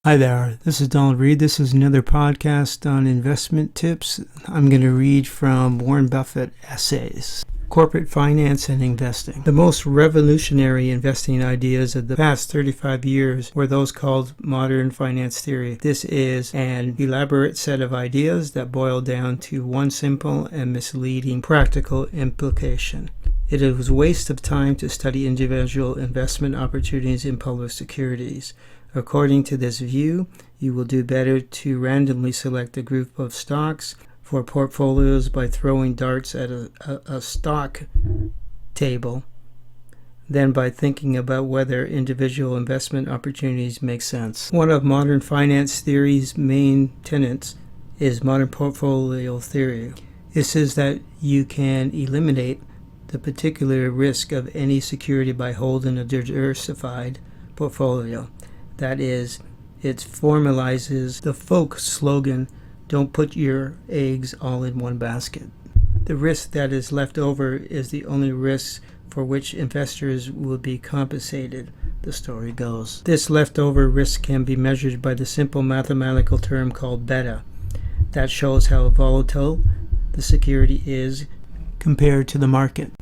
Hi there, this is Donald Reed. This is another podcast on investment tips. I'm going to read from Warren Buffett Essays, Corporate Finance and Investing. The most revolutionary investing ideas of the past 35 years were those called modern finance theory. This is an elaborate set of ideas that boil down to one simple and misleading practical implication. It is a waste of time to study individual investment opportunities in public securities. According to this view, you will do better to randomly select a group of stocks for portfolios by throwing darts at a stock table than by thinking about whether individual investment opportunities make sense. One of modern finance theory's main tenets is modern portfolio theory. It says that you can eliminate the particular risk of any security by holding a diversified portfolio. That is, it formalizes the folk slogan, "Don't put your eggs all in one basket." The risk that is left over is the only risk for which investors will be compensated, the story goes. This leftover risk can be measured by the simple mathematical term called beta. That shows how volatile the security is compared to the market.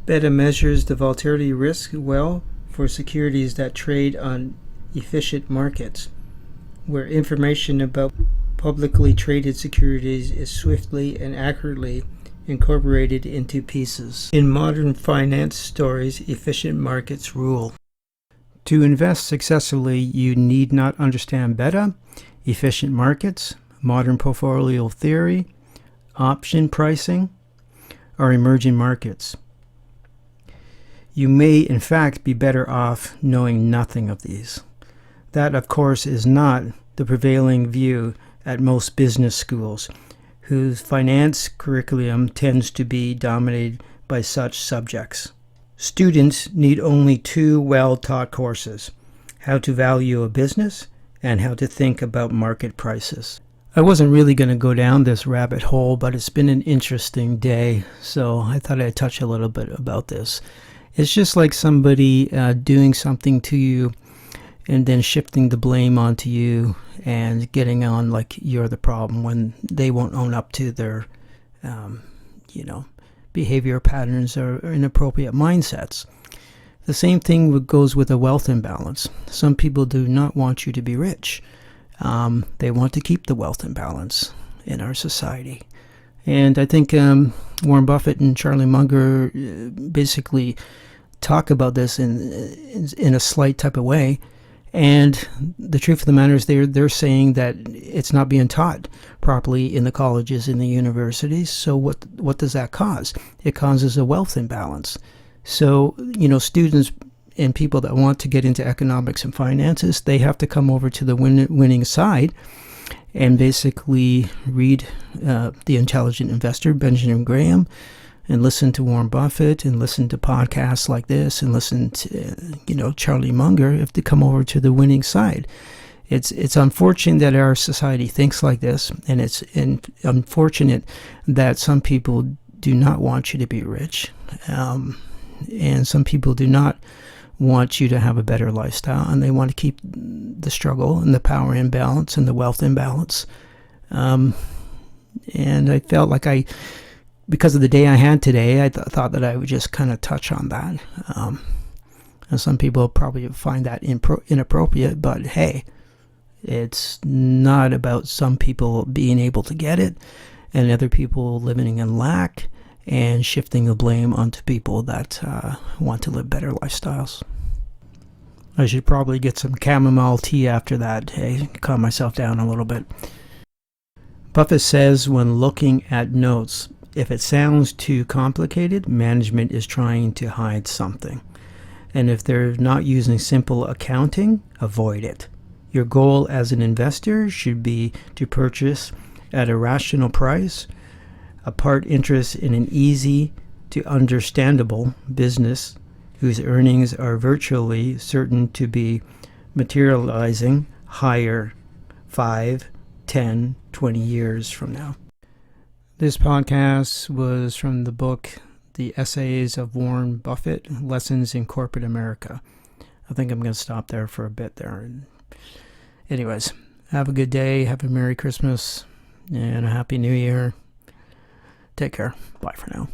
Beta measures the volatility risk well for securities that trade on efficient markets, where information about publicly traded securities is swiftly and accurately incorporated into pieces. In modern finance stories, efficient markets rule. To invest successfully, you need not understand beta, efficient markets, modern portfolio theory, option pricing, or emerging markets. You may, in fact, be better off knowing nothing of these. That, of course, is not the prevailing view at most business schools, whose finance curriculum tends to be dominated by such subjects. Students need only two well-taught courses: how to value a business and how to think about market prices. I wasn't really going to go down this rabbit hole, but it's been an interesting day, so I thought I'd touch a little bit about this. It's just like somebody doing something to you and then shifting the blame onto you and getting on like you're the problem when they won't own up to their, behavior patterns or inappropriate mindsets. The same thing goes with a wealth imbalance. Some people do not want you to be rich. They want to keep the wealth imbalance in our society. And I think Warren Buffett and Charlie Munger basically talk about this in a slight type of way. And the truth of the matter is they're saying that it's not being taught properly in the colleges and the universities. So what does that cause? It causes a wealth imbalance. So, students and people that want to get into economics and finances, they have to come over to the winning side and basically read The Intelligent Investor, Benjamin Graham, and listen to Warren Buffett and listen to podcasts like this and listen to, Charlie Munger if they come over to the winning side. It's unfortunate that our society thinks like this, and it's unfortunate that some people do not want you to be rich, and some people do not want you to have a better lifestyle, and they want to keep the struggle and the power imbalance and the wealth imbalance. And I felt like because of the day I had today, I thought that I would just kind of touch on that. And some people probably find that inappropriate, but hey, it's not about some people being able to get it and other people living in lack and shifting the blame onto people that want to live better lifestyles. I should probably get some chamomile tea after that, hey, calm myself down a little bit. Buffett says when looking at notes, if it sounds too complicated, management is trying to hide something. And if they're not using simple accounting, avoid it. Your goal as an investor should be to purchase at a rational price, a part interest in an easy to understandable business whose earnings are virtually certain to be materializing higher 5, 10, 20 years from now. This podcast was from the book The Essays of Warren Buffett, Lessons in Corporate America. I think I'm going to stop there for a bit there. Anyways, have a good day. Have a Merry Christmas and a Happy New Year. Take care. Bye for now.